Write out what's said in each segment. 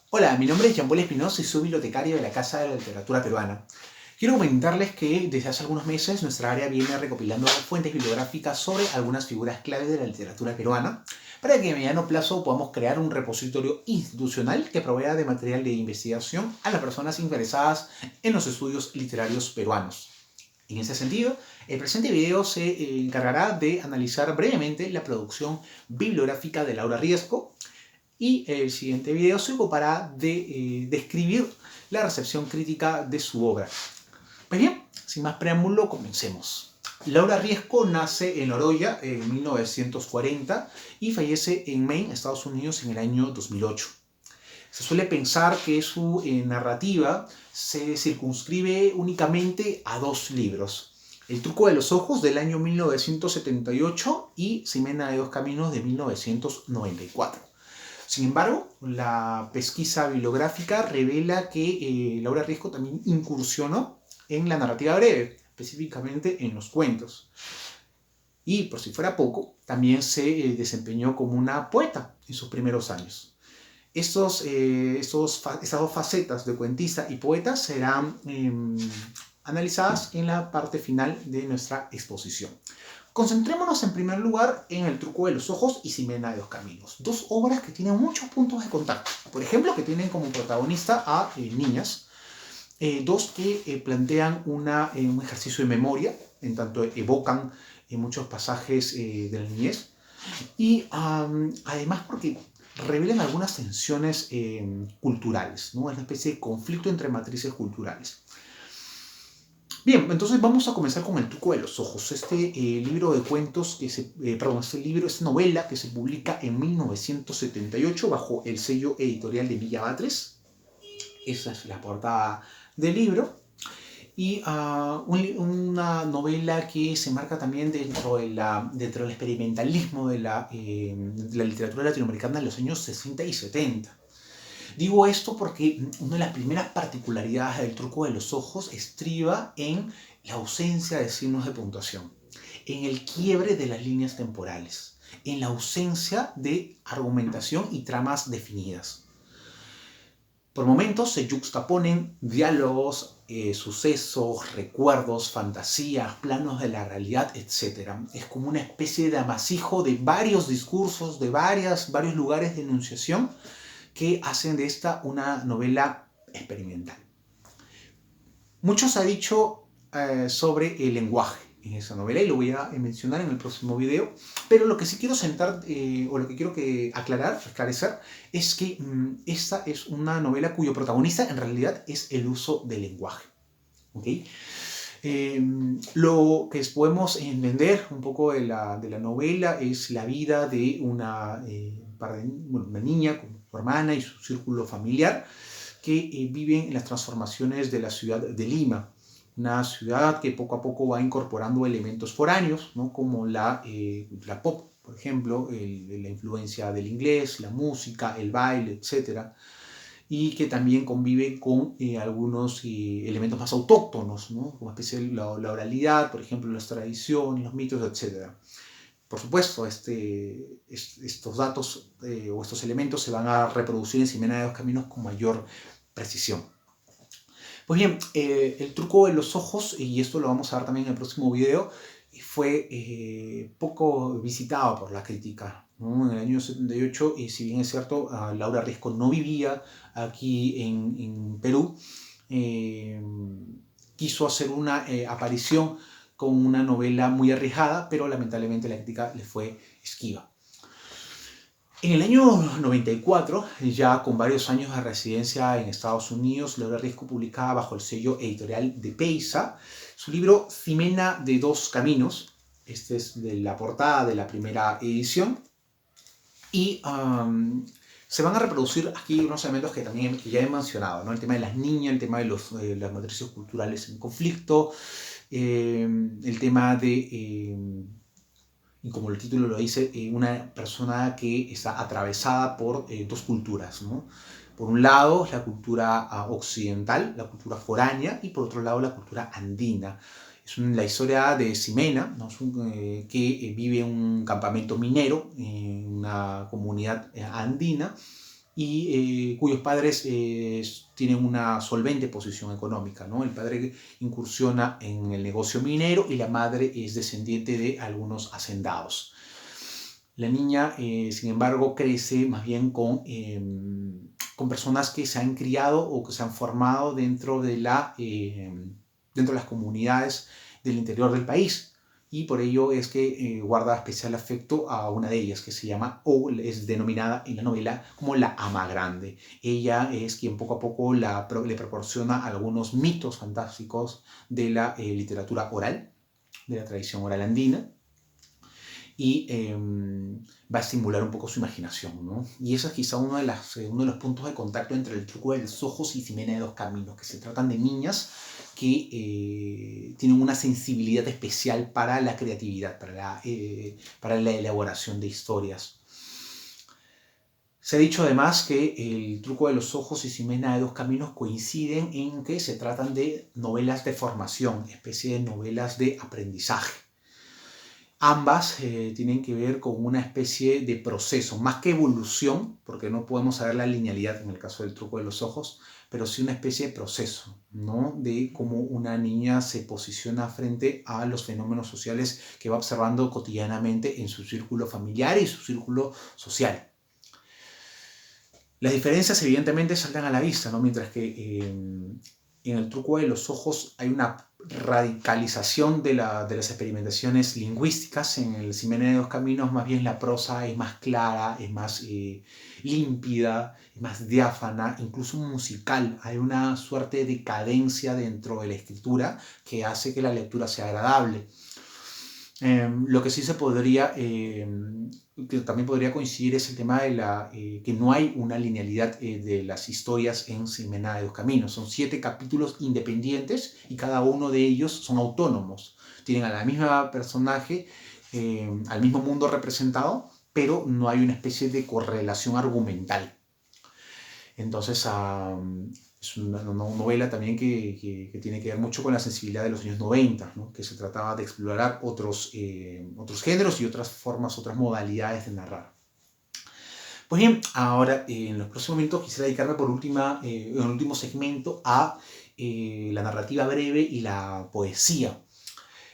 Hola, mi nombre es Jean-Paul Espinosa y soy bibliotecario de la Casa de la Literatura Peruana. Quiero comentarles que desde hace algunos meses nuestra área viene recopilando fuentes bibliográficas sobre algunas figuras clave de la literatura peruana para que a mediano plazo podamos crear un repositorio institucional que provea de material de investigación a las personas interesadas en los estudios literarios peruanos. En ese sentido, el presente video se encargará de analizar brevemente la producción bibliográfica de Laura Riesco, y el siguiente video se ocupará de describir la recepción crítica de su obra. Pues bien, sin más preámbulo, comencemos. Laura Riesco nace en Oroya en 1940 y fallece en Maine, Estados Unidos, en el año 2008. Se suele pensar que su narrativa se circunscribe únicamente a dos libros: El truco de los ojos, del año 1978, y Ximena de dos caminos, de 1994. Sin embargo, la pesquisa bibliográfica revela que Laura Riesco también incursionó en la narrativa breve, específicamente en los cuentos. Y, por si fuera poco, también se desempeñó como una poeta en sus primeros años. Estas dos facetas de cuentista y poeta serán analizadas en la parte final de nuestra exposición. Concentrémonos en primer lugar en El truco de los ojos y Ximena de dos caminos, dos obras que tienen muchos puntos de contacto. Por ejemplo, que tienen como protagonista a niñas, dos que plantean un ejercicio de memoria, en tanto evocan muchos pasajes de la niñez, y además porque revelan algunas tensiones culturales, ¿no? Es una especie de conflicto entre matrices culturales. Bien, entonces vamos a comenzar con El truco de los ojos, libro de cuentos, esta novela que se publica en 1978 bajo el sello editorial de Villa Batres. Esa es la portada del libro. Y una novela que se marca también dentro del experimentalismo de la literatura latinoamericana de los años 60 y 70. Digo esto porque una de las primeras particularidades del truco de los ojos estriba en la ausencia de signos de puntuación, en el quiebre de las líneas temporales, en la ausencia de argumentación y tramas definidas. Por momentos se yuxtaponen diálogos, sucesos, recuerdos, fantasías, planos de la realidad, etc. Es como una especie de amasijo de varios discursos, de varios lugares de enunciación que hacen de esta una novela experimental. Mucho se ha dicho sobre el lenguaje en esa novela y lo voy a mencionar en el próximo video, pero lo que sí quiero o lo que quiero esclarecer, es que esta es una novela cuyo protagonista en realidad es el uso del lenguaje. ¿Okay? Lo que podemos entender un poco de la novela es la vida de una niña con su hermana y su círculo familiar que viven en las transformaciones de la ciudad de Lima, una ciudad que poco a poco va incorporando elementos foráneos, ¿no? Como la cultura pop, por ejemplo, la influencia del inglés, la música, el baile, etc. Y que también convive con algunos elementos más autóctonos, ¿no? Como especie de la oralidad, por ejemplo, las tradiciones, los mitos, etc. Por supuesto, estos datos o estos elementos se van a reproducir en Ximena de dos caminos con mayor precisión. Pues bien, El truco de los ojos, y esto lo vamos a ver también en el próximo video, fue poco visitado por la crítica, ¿no? En el año 78, si bien es cierto, Laura Riesco no vivía aquí en Perú, quiso hacer una aparición con una novela muy arriesgada, pero lamentablemente la crítica le fue esquiva. En el año 94, ya con varios años de residencia en Estados Unidos, Laura Riesco publicaba bajo el sello editorial de Peysa su libro Ximena de dos caminos. Este es de la portada de la primera edición. Y se van a reproducir aquí unos elementos que ya he mencionado, ¿no? El tema de las niñas, el tema de las matrices culturales en conflicto, el tema de... y como el título lo dice, una persona que está atravesada por dos culturas, ¿no? Por un lado, la cultura occidental, la cultura foránea, y por otro lado, la cultura andina. Es la historia de Ximena, ¿no? Que vive en un campamento minero, en una comunidad andina, y cuyos padres tienen una solvente posición económica, ¿no? El padre incursiona en el negocio minero y la madre es descendiente de algunos hacendados. La niña, sin embargo, crece más bien con personas que se han criado o que se han formado dentro de las comunidades del interior del país. Y por ello es que guarda especial afecto a una de ellas, que se llama, o es denominada en la novela como la ama grande. Ella es quien poco a poco le proporciona algunos mitos fantásticos de la literatura oral, de la tradición oral andina, y va a estimular un poco su imaginación, ¿no? Y eso es quizá uno de los puntos de contacto entre El truco de los ojos y Ximena de dos caminos, que se tratan de niñas que tienen una sensibilidad especial para la creatividad, para la elaboración de historias. Se ha dicho además que El truco de los ojos y Ximena de dos caminos coinciden en que se tratan de novelas de formación, especie de novelas de aprendizaje. Ambas tienen que ver con una especie de proceso, más que evolución, porque no podemos saber la linealidad en el caso del truco de los ojos, pero sí una especie de proceso, ¿no? De cómo una niña se posiciona frente a los fenómenos sociales que va observando cotidianamente en su círculo familiar y su círculo social. Las diferencias evidentemente saltan a la vista, ¿no? Mientras que en El truco de los ojos hay una radicalización de las experimentaciones lingüísticas. En el Ximena de dos caminos más bien la prosa es más clara, es más límpida, es más diáfana, incluso musical. Hay una suerte de cadencia dentro de la escritura que hace que la lectura sea agradable. Lo que sí se podría, que también podría coincidir es el tema de que no hay una linealidad de las historias en Ximena de dos caminos. Son 7 capítulos independientes y cada uno de ellos son autónomos. Tienen a la misma personaje, al mismo mundo representado, pero no hay una especie de correlación argumental. Entonces, es una novela también que tiene que ver mucho con la sensibilidad de los años 90, ¿no? Que se trataba de explorar otros géneros y otras formas, otras modalidades de narrar. Pues bien, ahora en los próximos minutos quisiera dedicarme en el último segmento a la narrativa breve y la poesía.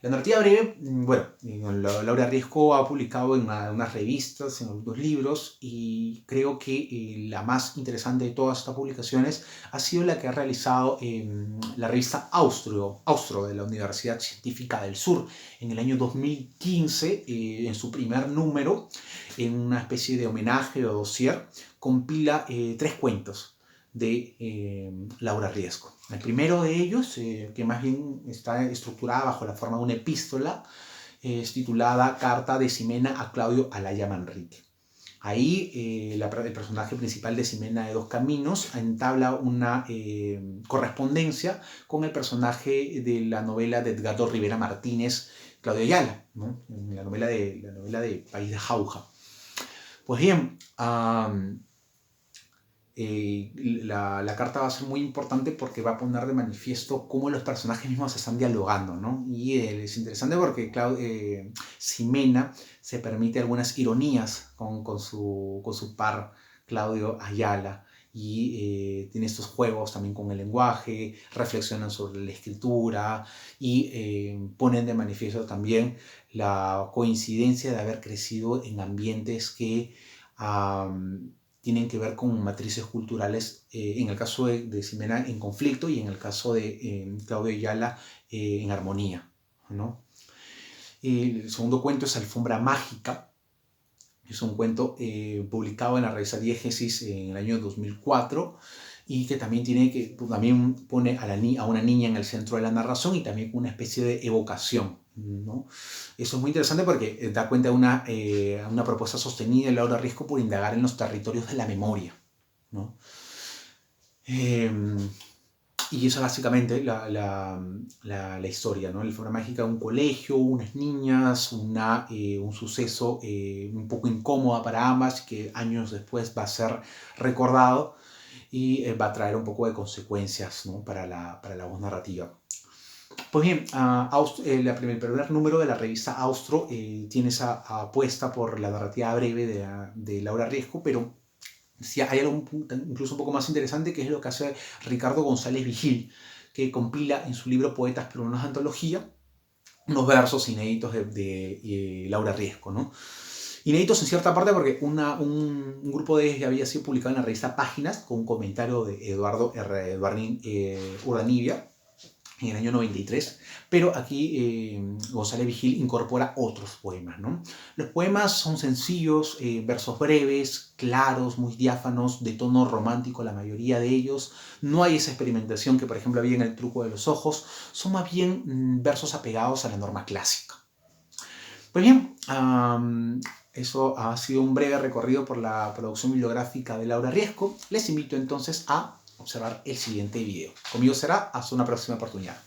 La narrativa breve, bueno, Laura Riesco ha publicado en unas revistas, en algunos libros, y creo que la más interesante de todas estas publicaciones ha sido la que ha realizado la revista Austro de la Universidad Científica del Sur en el año 2015, en su primer número, en una especie de homenaje o dossier, compila 3 cuentos de Laura Riesco. El primero de ellos, que más bien está estructurada bajo la forma de una epístola, es titulada Carta de Ximena a Claudio Alaya Manrique. Ahí el personaje principal de Ximena de dos caminos entabla una correspondencia con el personaje de la novela de Edgardo Rivera Martínez, Claudio Ayala, ¿no? La novela de País de Jauja. Pues bien, la carta va a ser muy importante porque va a poner de manifiesto cómo los personajes mismos están dialogando, ¿no? Y es interesante porque Ximena se permite algunas ironías con su par Claudio Ayala y tiene estos juegos también con el lenguaje, reflexionan sobre la escritura y ponen de manifiesto también la coincidencia de haber crecido en ambientes que tienen que ver con matrices culturales, en el caso de Ximena en conflicto y en el caso de Claudio Ayala en armonía, ¿no? El segundo cuento es Alfombra Mágica. Es un cuento publicado en la revista Diégesis en el año 2004 y que también pone a una niña en el centro de la narración y también una especie de evocación, ¿no? Eso es muy interesante porque da cuenta de una propuesta sostenida de Laura Riesco por indagar en los territorios de la memoria, ¿no? Y esa es básicamente la historia, ¿no? La Alfombra Mágica, un colegio, unas niñas, un suceso un poco incómodo para ambas que años después va a ser recordado y va a traer un poco de consecuencias, ¿no? para la voz narrativa. Pues bien, el primer número de la revista Austro tiene esa apuesta por la narrativa breve de Laura Riesco, pero Sí, hay algo incluso un poco más interesante, que es lo que hace Ricardo González Vigil, que compila en su libro Poetas Peruanos de Antología unos versos inéditos de Laura Riesco, ¿no? Inéditos en cierta parte porque un grupo de ellos ya había sido publicado en la revista Páginas con un comentario de Eduardo Urdanibia en el año 93, pero aquí González Vigil incorpora otros poemas, ¿no? Los poemas son sencillos, versos breves, claros, muy diáfanos, de tono romántico la mayoría de ellos. No hay esa experimentación que, por ejemplo, había en El truco de los ojos. Son más bien versos apegados a la norma clásica. Pues bien, eso ha sido un breve recorrido por la producción bibliográfica de Laura Riesco. Les invito entonces a observar el siguiente video. Conmigo será hasta una próxima oportunidad.